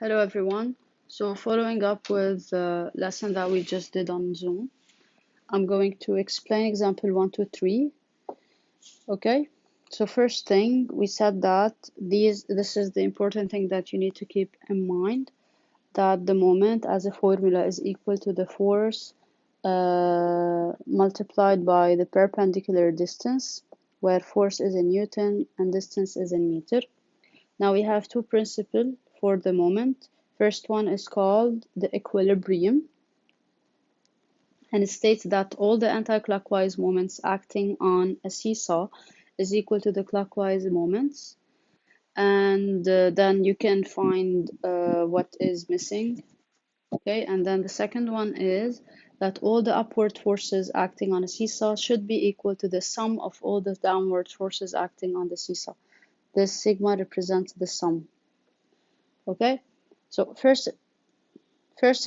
Hello everyone. So following up with the lesson that we just did on Zoom, I'm going to explain example 1 to 3. Okay, so first thing, we said that this is the important thing that you need to keep in mind, that the moment as a formula is equal to the force multiplied by the perpendicular distance, where force is in Newton and distance is in meter. Now we have two principles for the moment. First one is called the equilibrium, and it states that all the anti-clockwise moments acting on a seesaw is equal to the clockwise moments. And then you can find what is missing. Okay, and then the second one is that all the upward forces acting on a seesaw should be equal to the sum of all the downward forces acting on the seesaw. This sigma represents the sum. Okay, so first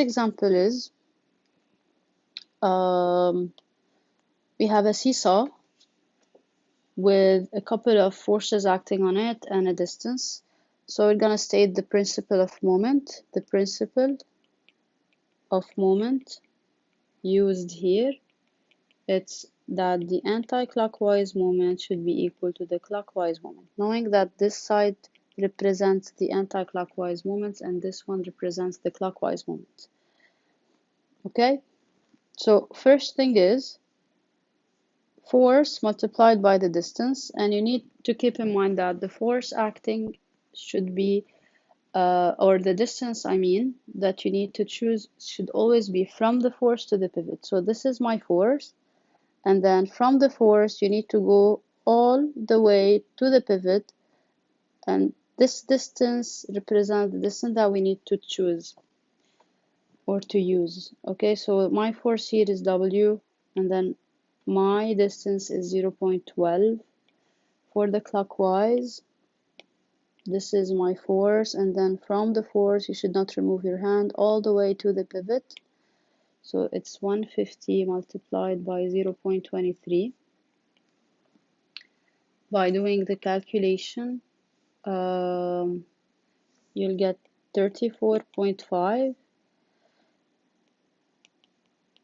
example is we have a seesaw with a couple of forces acting on it and a distance. So we're gonna state the principle of moment. The principle of moment used here, it's that the anti-clockwise moment should be equal to the clockwise moment, knowing that this side represents the anti-clockwise moments and this one represents the clockwise moment. Okay, so first thing is force multiplied by the distance, and you need to keep in mind that the force acting should be or the distance I mean that you need to choose should always be from the force to the pivot. So this is my force, and then from the force you need to go all the way to the pivot, and this distance represents the distance that we need to choose or to use. Okay, so my force here is W, and then my distance is 0.12 for the clockwise. This is my force, and then from the force you should not remove your hand all the way to the pivot. So it's 150 multiplied by 0.23. By doing the calculation, you'll get 34.5.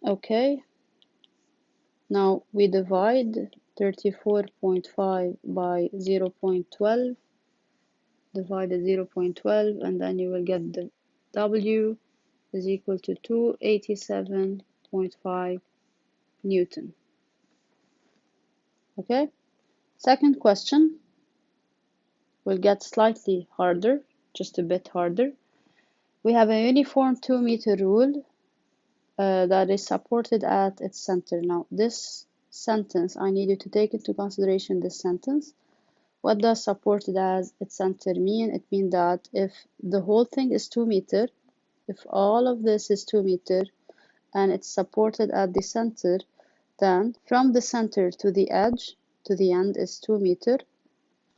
Okay, now we divide 34.5 by 0.12, divided 0.12, and then you will get the W is equal to 287.5 Newton. Okay, second question will get slightly harder, just a bit harder. We have a uniform 2-meter rule that is supported at its center. Now this sentence, I need you to take into consideration this sentence. What does supported at its center mean? It means that if the whole thing is 2 meter, if all of this is 2 meter and it's supported at the center, then from the center to the edge to the end is 2 meter.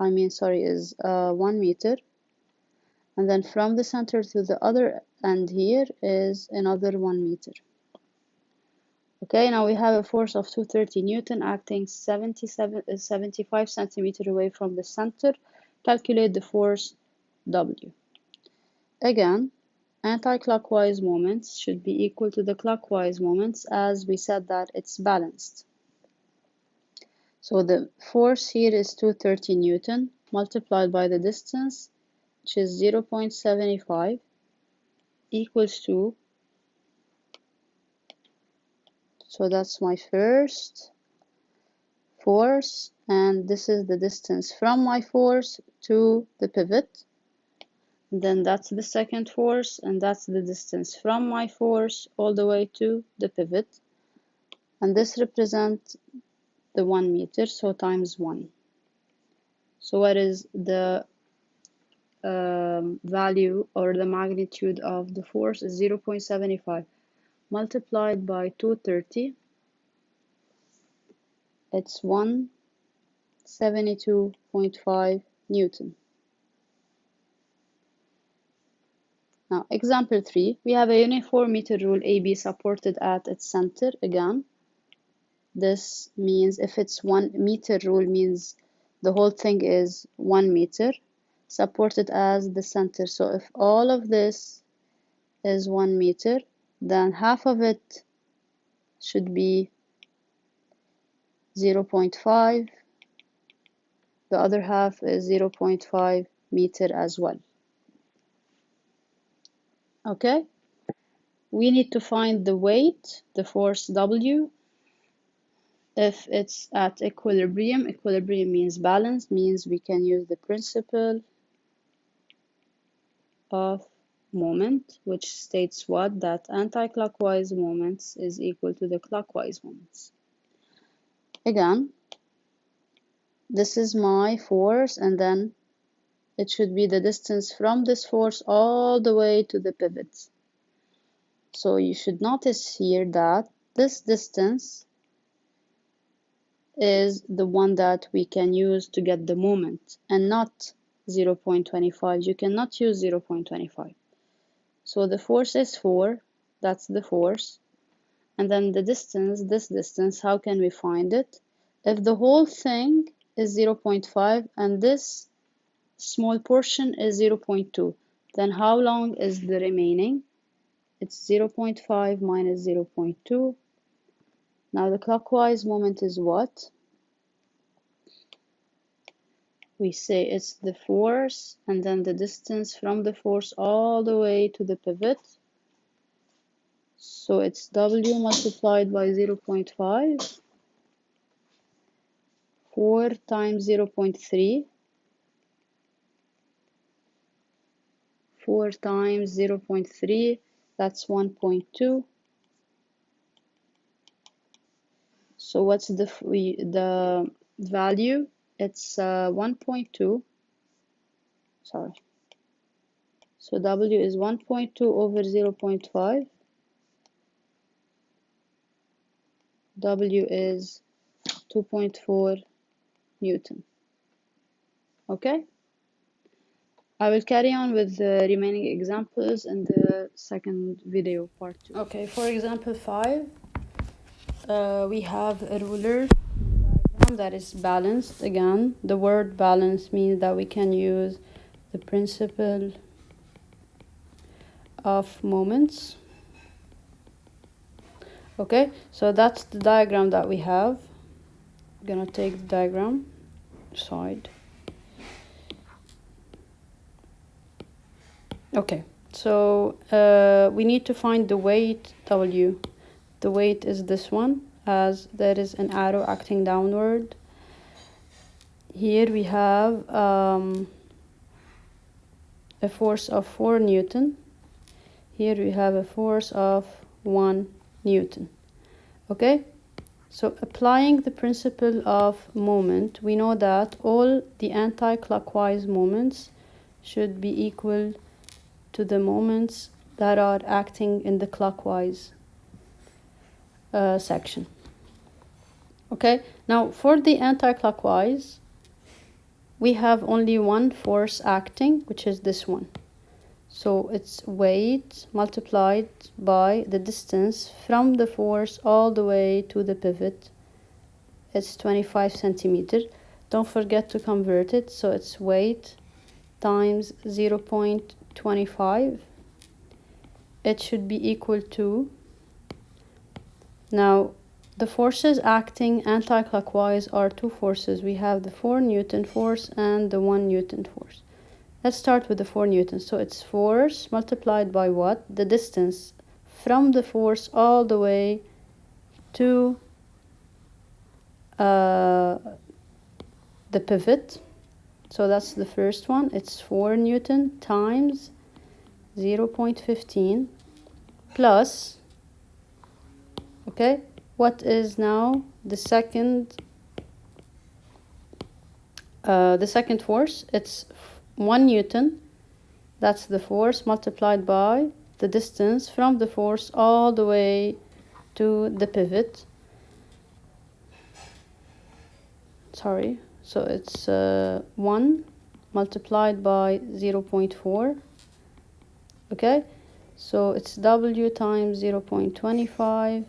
Is 1 meter. And then from the center to the other end here is another 1 meter. Okay, now we have a force of 230 Newton acting 75 centimeter away from the center. Calculate the force W. Again, anti-clockwise moments should be equal to the clockwise moments, as we said that it's balanced. So the force here is 230 Newton multiplied by the distance, which is 0.75, equals to, so that's my first force, and this is the distance from my force to the pivot. And then that's the second force, and that's the distance from my force all the way to the pivot. And this represents the 1 meter, so times 1. So what is the value or the magnitude of the force is 0.75 multiplied by 230. It's 172.5 Newton. Now, example 3, we have a uniform meter rule AB supported at its center. Again, this means if it's 1 meter rule means the whole thing is 1 meter. supported as the center. So if all of this is 1 meter, then half of it should be 0.5. The other half is 0.5 meter as well. Okay, we need to find the weight, the force W, if it's at equilibrium. Equilibrium means balance, means we can use the principle of moment, which states what? That anti-clockwise moments is equal to the clockwise moments. Again, this is my force, and then it should be the distance from this force all the way to the pivot. So you should notice here that this distance is the one that we can use to get the moment, and not 0.25. You cannot use 0.25. So the force is 4, that's the force. And then the distance, this distance, how can we find it? If the whole thing is 0.5 and this small portion is 0.2, then how long is the remaining? It's 0.5 minus 0.2. Now the clockwise moment is what? We say it's the force and then the distance from the force all the way to the pivot. So it's W multiplied by 0.5. 4 times 0.3. 4 times 0.3, that's 1.2. So what's the value? It's 1.2. Sorry. So W is 1.2 over 0.5. W is 2.4 Newton. Okay? I will carry on with the remaining examples in the second video, part 2. Okay, for example 5, we have a ruler diagram that is balanced. Again, the word balance means that we can use the principle of moments. Okay, so that's the diagram that we have. I'm gonna take the diagram side. Okay, so we need to find the weight W. The weight is this one, as there is an arrow acting downward. Here we have a force of 4 Newton. Here we have a force of 1 Newton. Okay, so applying the principle of moment, we know that all the anti-clockwise moments should be equal to the moments that are acting in the clockwise section. Okay, now for the anti-clockwise, we have only one force acting, which is this one. So it's weight multiplied by the distance from the force all the way to the pivot. It's 25 centimeters. Don't forget to convert it. So it's weight times 0.25. It should be equal to, now the forces acting anti-clockwise are two forces. We have the 4 Newton force and the 1 Newton force. Let's start with the 4 Newton. So it's force multiplied by what? The distance from the force all the way to the pivot. So that's the first one. It's 4 Newton times 0.15 plus, okay, what is now the second force? It's 1 Newton. That's the force multiplied by the distance from the force all the way to the pivot. Sorry, so it's 1 multiplied by 0.4. Okay, so it's W times 0.25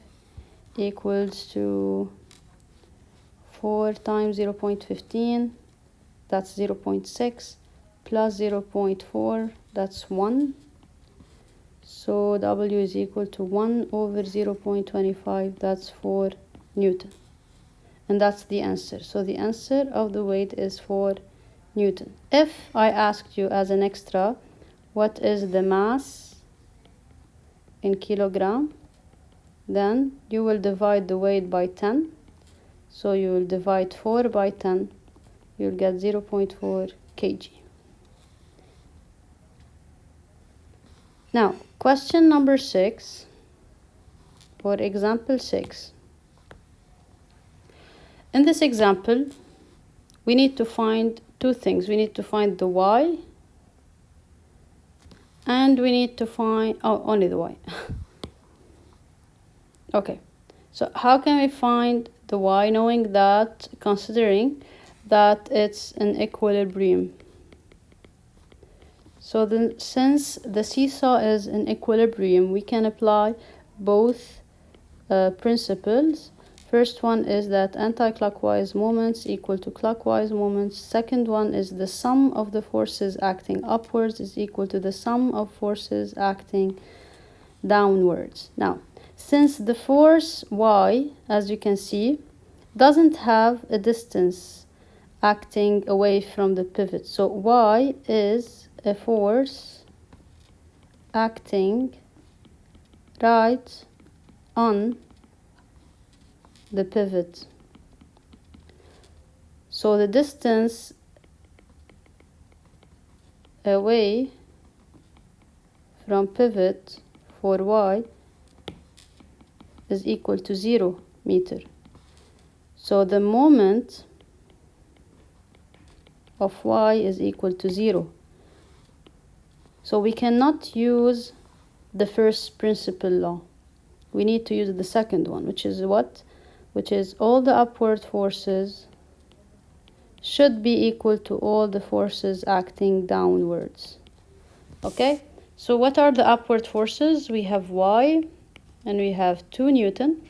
equals to 4 times 0.15, that's 0.6, plus 0.4, that's 1. So W is equal to 1 over 0.25, that's 4 Newton. And that's the answer. So the answer of the weight is 4 Newton. If I asked you as an extra, what is the mass in kilogram, then you will divide the weight by 10. So you will divide 4 by 10. You'll get 0.4 kg. Now, question number 6, or example 6. In this example, we need to find two things. We need to find the y, and we need to find, only the y. Okay, so how can we find the y, knowing that, considering that it's an equilibrium? So then, since the seesaw is in equilibrium, we can apply both principles. First one is that anti-clockwise moments equal to clockwise moments. Second one is the sum of the forces acting upwards is equal to the sum of forces acting downwards. Now, since the force y, as you can see, doesn't have a distance acting away from the pivot, so y is a force acting right on the pivot. So the distance away from pivot for y is equal to 0 meter. So the moment of y is equal to 0. So we cannot use the first principle law. We need to use the second one, which is what? Which is all the upward forces should be equal to all the forces acting downwards. Okay, so what are the upward forces? We have y and we have 2 Newton.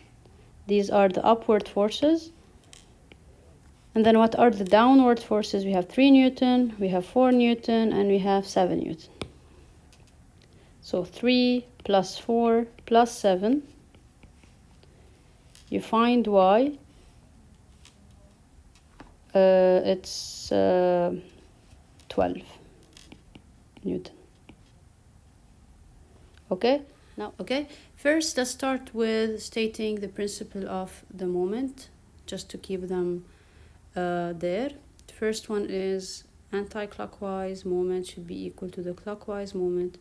These are the upward forces. And then what are the downward forces? We have 3 Newton, we have 4 Newton, and we have 7 Newton. So 3 plus 4 plus 7. You find y. It's 12 Newton. Okay, now, first let's start with stating the principle of the moment, just to keep them there. The first one is anti-clockwise moment should be equal to the clockwise moment.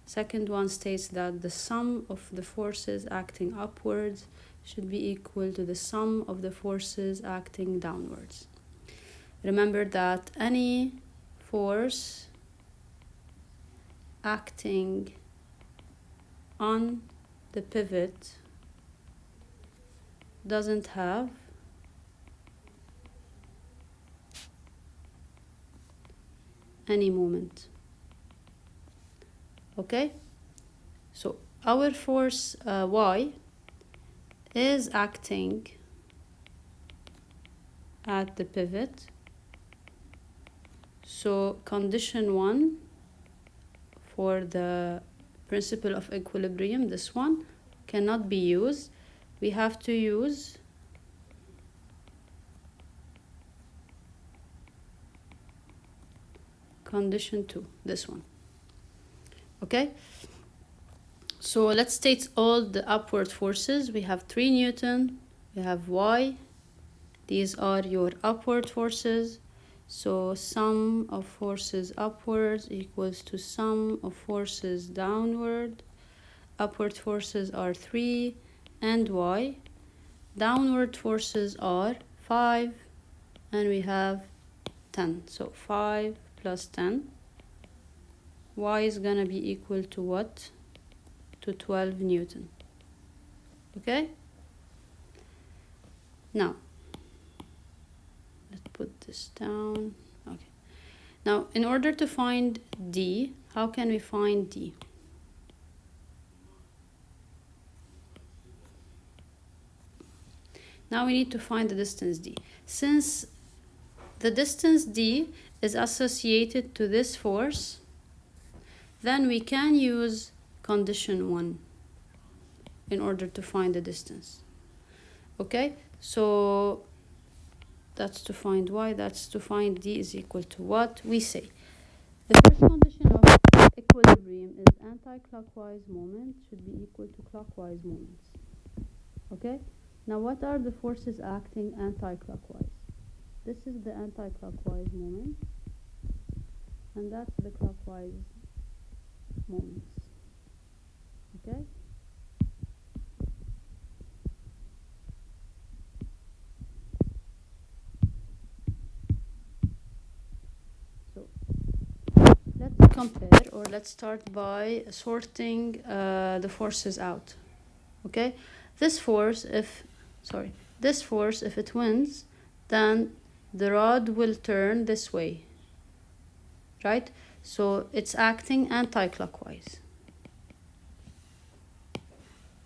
Second one states that the sum of the forces acting upwards should be equal to the sum of the forces acting downwards. Remember that any force acting on the pivot doesn't have any moment. Okay, so our force y is acting at the pivot. So condition 1 for the principle of equilibrium, this one cannot be used. We have to use condition 2, this one. Okay, so let's state all the upward forces. We have 3 Newton, we have y. These are your upward forces. So sum of forces upwards equals to sum of forces downward. Upward forces are 3 and y. Downward forces are 5 and we have 10. So 5 plus 10. Y is gonna be equal to what? To 12 Newton. Okay? Now, let's put this down. Okay. Now, in order to find D, how can we find D? Now we need to find the distance D. Since the distance D is associated to this force, then we can use condition 1 in order to find the distance. Okay, so that's to find y, that's to find d is equal to what? We say the first condition of equilibrium is anti-clockwise moment should be equal to clockwise moments. Okay, now what are the forces acting anti-clockwise? This is the anti-clockwise moment, and that's the clockwise moments. Okay, so let's compare, or let's start by sorting the forces out. Okay, this force, if it wins, then the rod will turn this way, right? So it's acting anti-clockwise.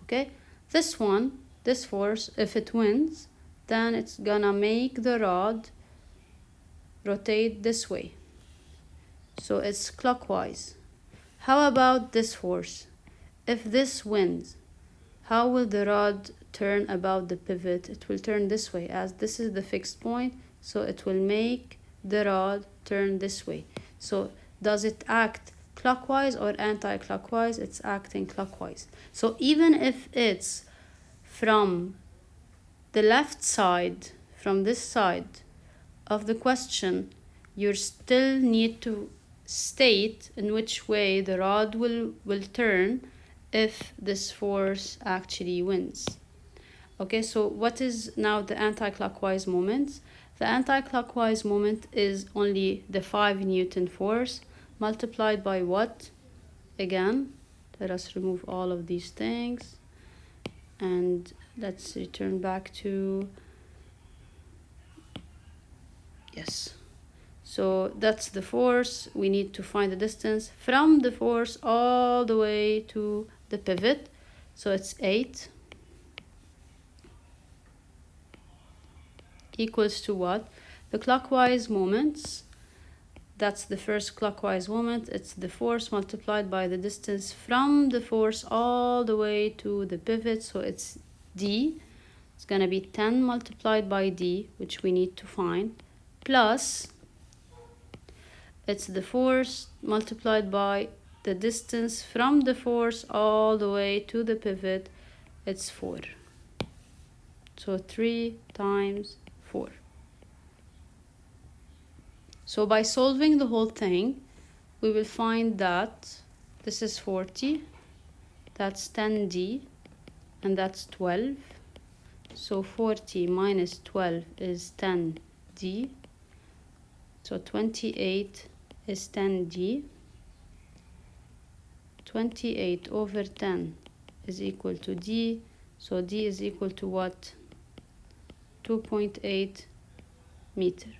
Okay, this force, if it wins, then it's gonna make the rod rotate this way, so it's clockwise. How about this force? If this wins, how will the rod turn about the pivot? It will turn this way, as this is the fixed point, so it will make the rod turn this way. So does it act clockwise or anti-clockwise? It's acting clockwise. So even if it's from the left side, from this side of the question, you still need to state in which way the rod will turn if this force actually wins. Okay, so what is now the anti-clockwise moment? The anti-clockwise moment is only the 5 Newton force multiplied by what? Again, let us remove all of these things and let's return back to, yes. So that's the force. We need to find the distance from the force all the way to the pivot. So it's 8 equals to what? The clockwise moments, that's the first clockwise moment. It's the force multiplied by the distance from the force all the way to the pivot. So it's d. It's gonna be 10 multiplied by d, which we need to find, plus it's the force multiplied by the distance from the force all the way to the pivot. It's 4. So 3 times 4. So by solving the whole thing, we will find that this is 40, that's 10d, and that's 12. So 40 minus 12 is 10d. So 28 is 10d. 28 over 10 is equal to d. So d is equal to what? 2.8 meter.